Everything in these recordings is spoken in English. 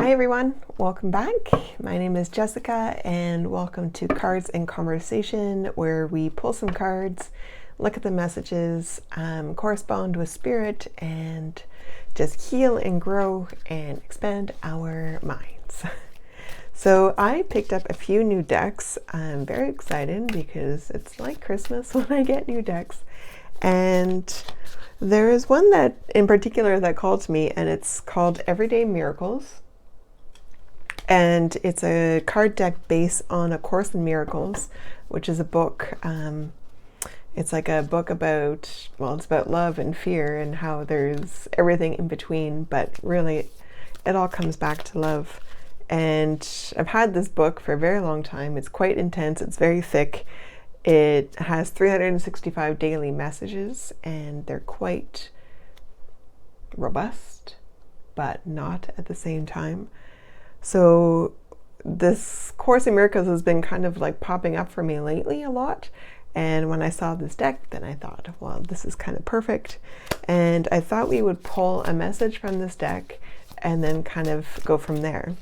Hi everyone, welcome back. My name is Jessica and welcome to Cards and Conversation, where we pull some cards, look at the messages, correspond with spirit, and just heal and grow and expand our minds. So I picked up a few new decks. I'm very excited because it's like Christmas when I get new decks. And there is one that in particular that called to me, and it's called Everyday Miracles. And it's a card deck based on A Course in Miracles, which is a book. It's like a book about, well, it's about love and fear and how there's everything in between, but really it all comes back to love. And I've had this book for a very long time. It's quite intense. It's very thick. It has 365 daily messages, and they're quite robust, but not at the same time. So this Course in Miracles has been kind of like popping up for me lately a lot. And when I saw this deck, then I thought, well, this is kind of perfect. And I thought we would pull a message from this deck and then kind of go from there.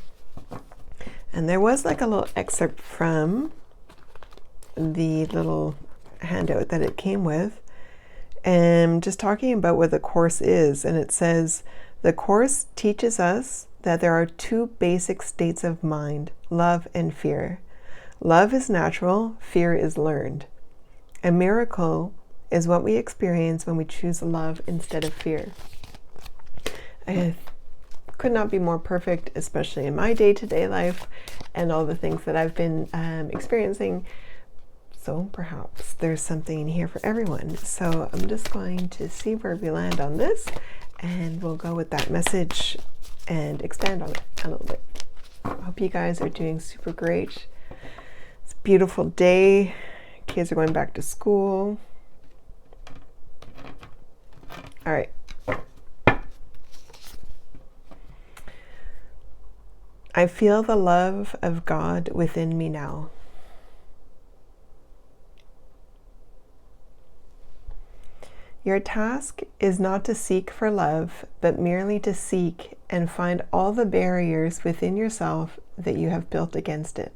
And there was like a little excerpt from the little handout that it came with, and just talking about what the Course is. And it says, the Course teaches us that there are two basic states of mind, love and fear. Love is natural, fear is learned. A miracle is what we experience when we choose love instead of fear. I could not be more perfect, especially in my day-to-day life and all the things that I've been experiencing. So perhaps there's something in here for everyone. So I'm just going to see where we land on this, and we'll go with that message and expand on it a little bit. I hope you guys are doing super great. It's a beautiful day. Kids are going back to school. All right. I feel the love of God within me now. Your task is not to seek for love, but merely to seek and find all the barriers within yourself that you have built against it.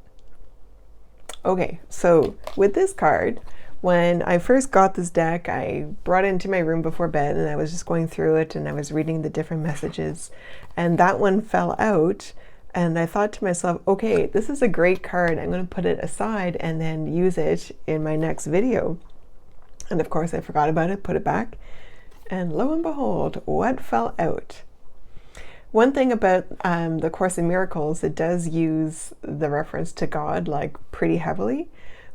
Okay, so with this card, when I first got this deck, I brought it into my room before bed and I was just going through it and I was reading the different messages, and that one fell out. And I thought to myself, okay, this is a great card. I'm going to put it aside and then use it in my next video. And of course I forgot about it, put it back, and lo and behold, what fell out? One thing about the Course in Miracles, it does use the reference to God like pretty heavily,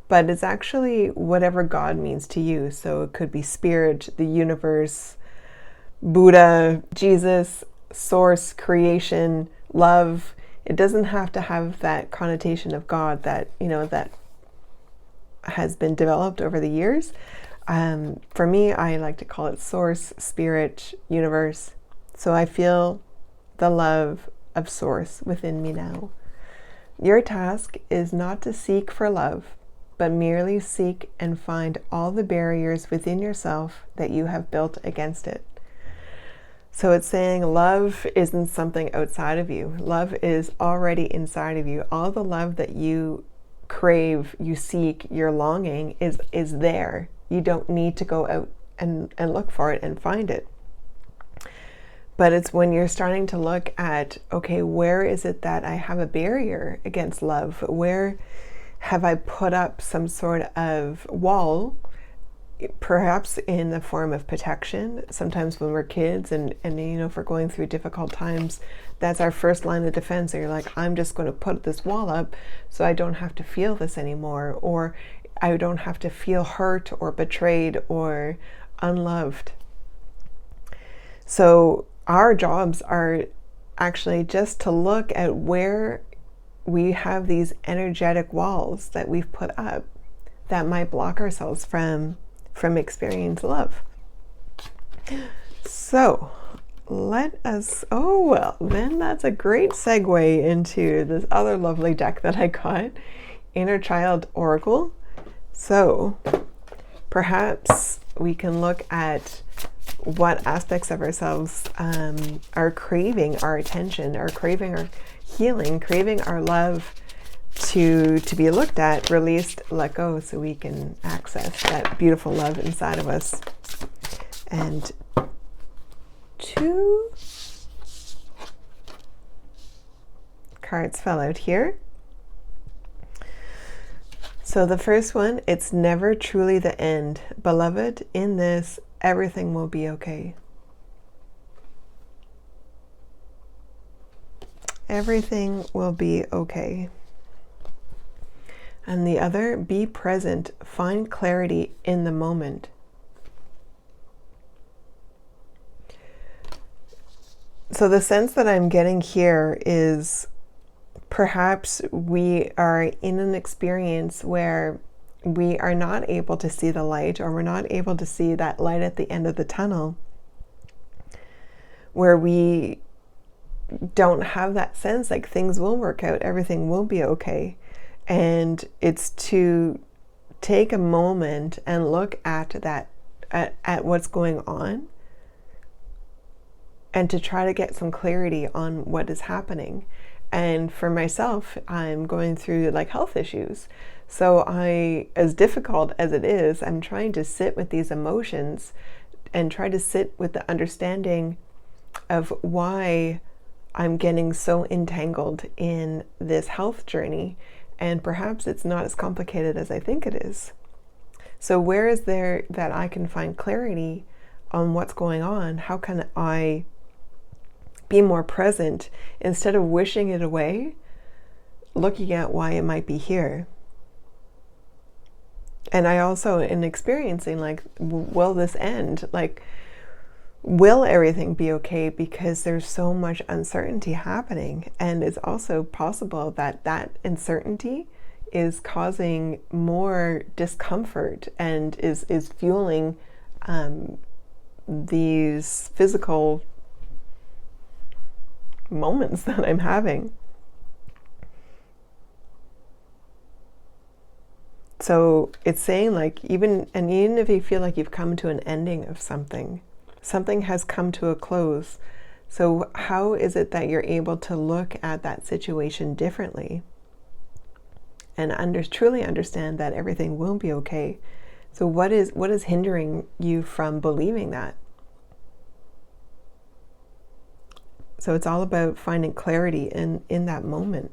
but it's actually whatever God means to you. So it could be spirit, the universe, Buddha, Jesus, source, creation, love. It doesn't have to have that connotation of God that, you know, that has been developed over the years. For me, I like to call it source, spirit, universe. So I feel the love of source within me now. Your task is not to seek for love, but merely seek and find all the barriers within yourself that you have built against it. So it's saying love isn't something outside of you. Love is already inside of you. All the love that you crave, you seek, you're longing is there. You don't need to go out and look for it and find it. But it's when you're starting to look at, okay, where is it that I have a barrier against love? Where have I put up some sort of wall, perhaps in the form of protection? Sometimes when we're kids and you know, if we're going through difficult times, that's our first line of defense. So you're like, I'm just going to put this wall up so I don't have to feel this anymore, or I don't have to feel hurt or betrayed or unloved. So our jobs are actually just to look at where we have these energetic walls that we've put up that might block ourselves from experiencing love. So let us, oh well, then that's a great segue into this other lovely deck that I got, Inner Child Oracle. So perhaps we can look at what aspects of ourselves are craving our attention, are craving our healing, craving our love to be looked at, released, let go, so we can access that beautiful love inside of us. And 2 cards fell out here. So the first one, it's never truly the end. Beloved, in this, everything will be okay. Everything will be okay. And the other, be present, find clarity in the moment. So the sense that I'm getting here is perhaps we are in an experience where we are not able to see the light, or we're not able to see that light at the end of the tunnel, where we don't have that sense like things will work out, everything will be okay. And it's to take a moment and look at that, at what's going on, and to try to get some clarity on what is happening. And for myself, I'm going through like health issues. So as difficult as it is, I'm trying to sit with these emotions and try to sit with the understanding of why I'm getting so entangled in this health journey. And perhaps it's not as complicated as I think it is. So where is there that I can find clarity on what's going on? How can I be more present instead of wishing it away, looking at why it might be here? And I also, in experiencing like, will this end? Like, will everything be okay? Because there's so much uncertainty happening. And it's also possible that that uncertainty is causing more discomfort and is fueling these physical moments that I'm having. So it's saying like, even if you feel like you've come to an ending of something, something has come to a close. So how is it that you're able to look at that situation differently and truly understand that everything will be okay? So what is hindering you from believing that? So it's all about finding clarity in that moment.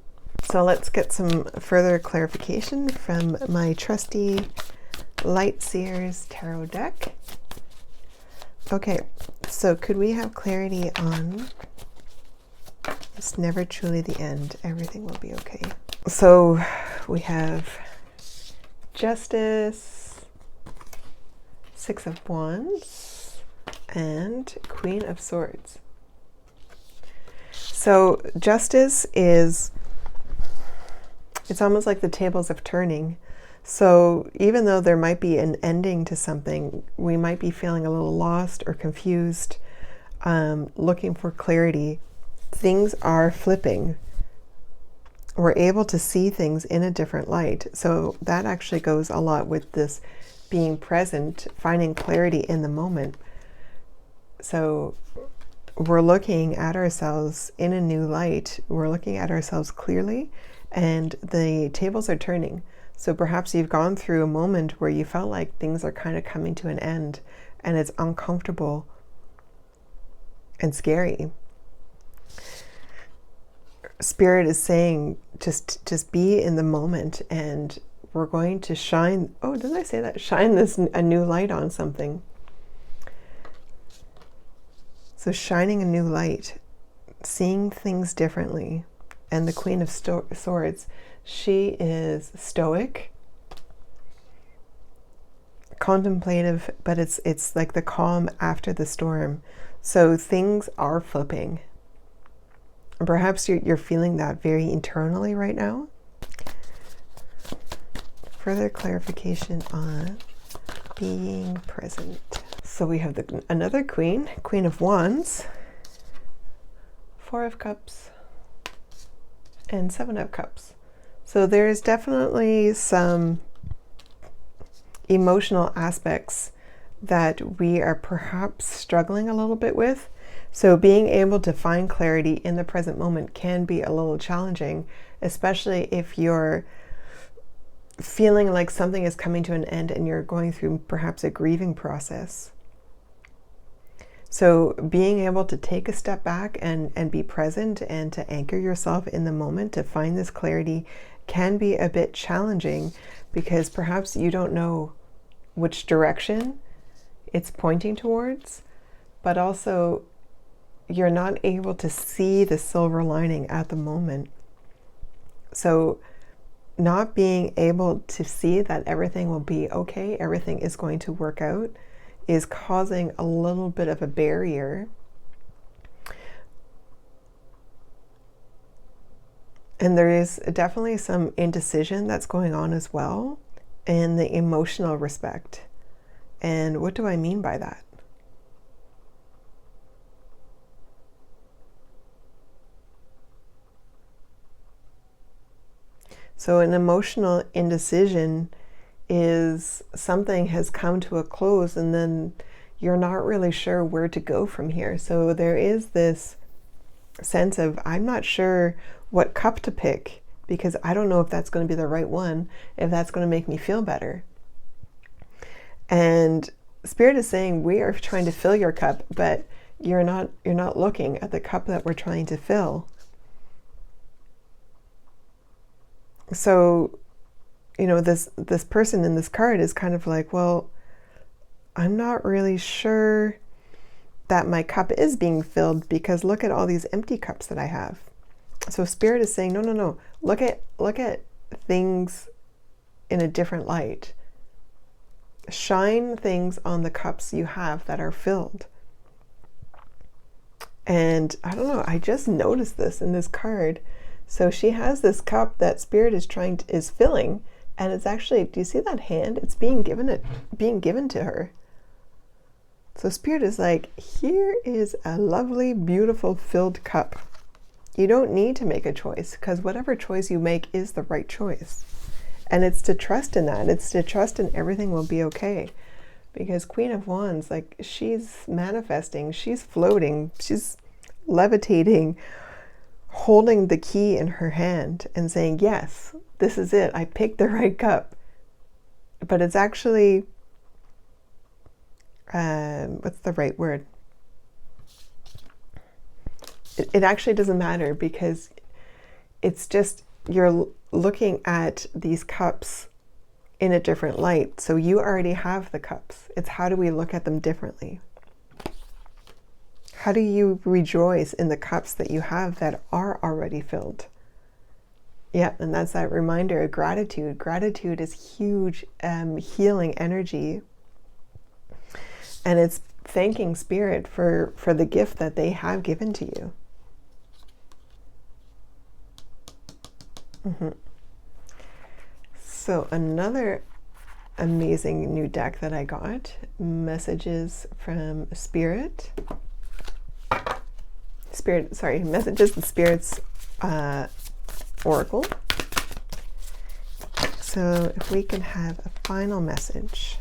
So let's get some further clarification from my trusty Light Seers Tarot deck. Okay, so could we have clarity on it's never truly the end, everything will be okay. So we have Justice, Six of Wands, and Queen of Swords. So Justice is, it's almost like the tables of turning. So even though there might be an ending to something, we might be feeling a little lost or confused, looking for clarity. Things are flipping. We're able to see things in a different light. So that actually goes a lot with this being present, finding clarity in the moment. So we're looking at ourselves in a new light. We're looking at ourselves clearly, and the tables are turning. So perhaps you've gone through a moment where you felt like things are kind of coming to an end, and it's uncomfortable and scary. Spirit is saying, just be in the moment, and we're going to shine. Oh, did I say that? Shine a new light on something. So shining a new light, seeing things differently. And the Queen of Swords, she is stoic, contemplative, but it's like the calm after the storm. So things are flipping. Perhaps you're feeling that very internally right now. Further clarification on being present. So we have another Queen, Queen of Wands, Four of Cups, and Seven of Cups. So there's definitely some emotional aspects that we are perhaps struggling a little bit with. So being able to find clarity in the present moment can be a little challenging, especially if you're feeling like something is coming to an end and you're going through perhaps a grieving process. So being able to take a step back and be present and to anchor yourself in the moment to find this clarity can be a bit challenging, because perhaps you don't know which direction it's pointing towards, but also you're not able to see the silver lining at the moment. So not being able to see that everything will be okay, everything is going to work out, is causing a little bit of a barrier. And there is definitely some indecision that's going on as well in the emotional respect. And what do I mean by that? So an emotional indecision is something has come to a close and then you're not really sure where to go from here. So there is this sense of, I'm not sure what cup to pick, because I don't know if that's going to be the right one, if that's going to make me feel better. And Spirit is saying, we are trying to fill your cup, but you're not looking at the cup that we're trying to fill. So, this person in this card is kind of like, well, I'm not really sure that my cup is being filled, because look at all these empty cups that I have. So Spirit is saying, no. Look at things in a different light. Shine things on the cups you have that are filled. And I don't know, I just noticed this in this card. So she has this cup that Spirit is filling, and it's actually, do you see that hand? It's being given to her. So Spirit is like, here is a lovely, beautiful, filled cup. You don't need to make a choice, because whatever choice you make is the right choice. And it's to trust in that. It's to trust in everything will be okay. Because Queen of Wands, like, she's manifesting, she's floating, she's levitating, holding the key in her hand and saying, yes, this is it. I picked the right cup. But it's actually, what's the right word? It actually doesn't matter, because it's just, you're looking at these cups in a different light. So you already have the cups. It's how do we look at them differently? How do you rejoice in the cups that you have that are already filled? Yeah, and that's that reminder of gratitude. Gratitude is huge healing energy. And it's thanking Spirit for the gift that they have given to you. So another amazing new deck that I got, messages from Spirit. Messages from Spirit's Oracle. So if we can have a final message.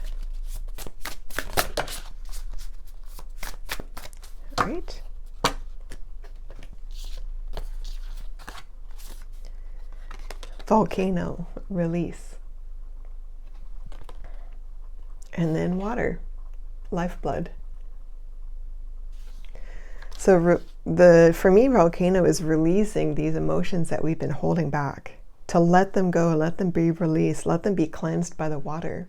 All right. Volcano, release. And then water, lifeblood. So for me, volcano is releasing these emotions that we've been holding back, to let them go, let them be released, let them be cleansed by the water.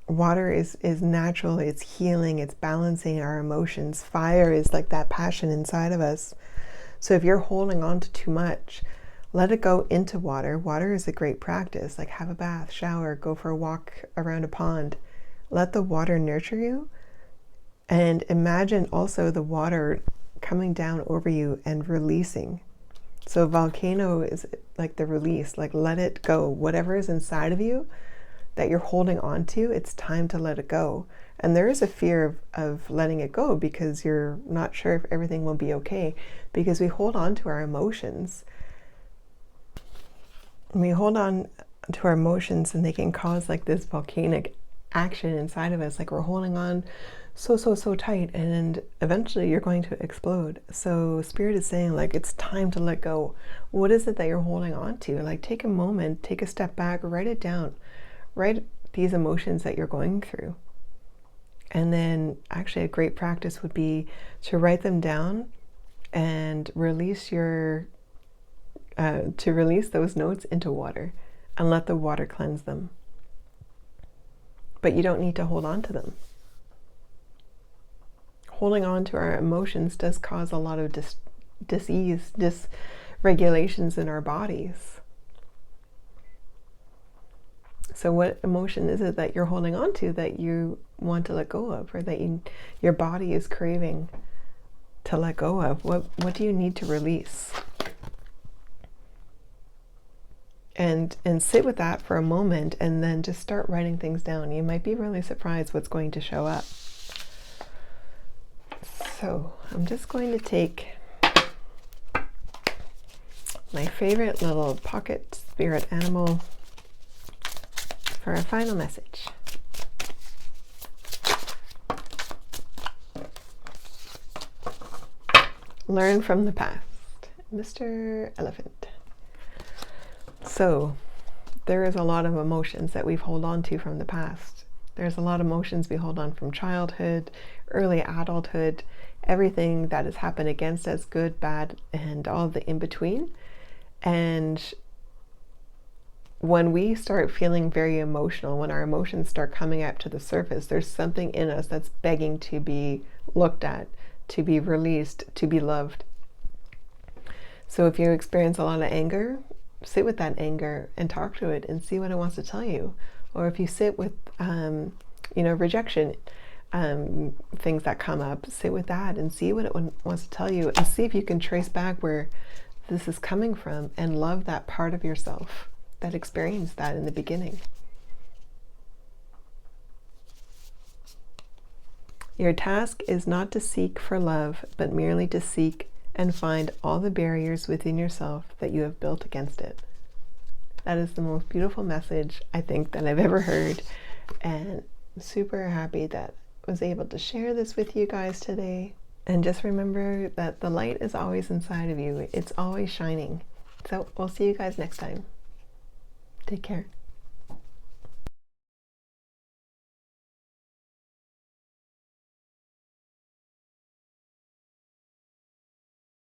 Water is natural, it's healing, it's balancing our emotions. Fire is like that passion inside of us. So if you're holding on to too much, let it go into water. Water is a great practice, like have a bath, shower, go for a walk around a pond. Let the water nurture you. And imagine also the water coming down over you and releasing. So volcano is like the release, like let it go. Whatever is inside of you that you're holding on to, it's time to let it go. And there is a fear of letting it go, because you're not sure if everything will be okay, because we hold on to our emotions. We hold on to our emotions and they can cause like this volcanic action inside of us, like we're holding on so tight, and eventually you're going to explode. So Spirit is saying, like, it's time to let go. What is it that you're holding on to? Like, take a moment, take a step back, write it down, write these emotions that you're going through. And then actually a great practice would be to write them down and release those notes into water and let the water cleanse them. But you don't need to hold on to them. Holding on to our emotions does cause a lot of dis-ease, dysregulations in our bodies. So what emotion is it that you're holding on to that you want to let go of, or that your body is craving to let go of? What do you need to release? And sit with that for a moment, and then just start writing things down. You might be really surprised what's going to show up. So I'm just going to take my favorite little pocket spirit animal for our final message. Learn from the past. Mr. Elephant. So there is a lot of emotions that we've held on to from the past. There's a lot of emotions we hold on from childhood, early adulthood, everything that has happened against us, good, bad, and all the in between. And when we start feeling very emotional, when our emotions start coming up to the surface, there's something in us that's begging to be looked at, to be released, to be loved. So if you experience a lot of anger, sit with that anger and talk to it and see what it wants to tell you. Or if you sit with, rejection, things that come up, sit with that and see what it wants to tell you, and see if you can trace back where this is coming from and love that part of yourself that experienced that in the beginning. Your task is not to seek for love, but merely to seek and find all the barriers within yourself that you have built against it. That is the most beautiful message I think that I've ever heard, and I'm super happy that I was able to share this with you guys today. And just remember that the light is always inside of you. It's always shining. So we'll see you guys next time. Take care.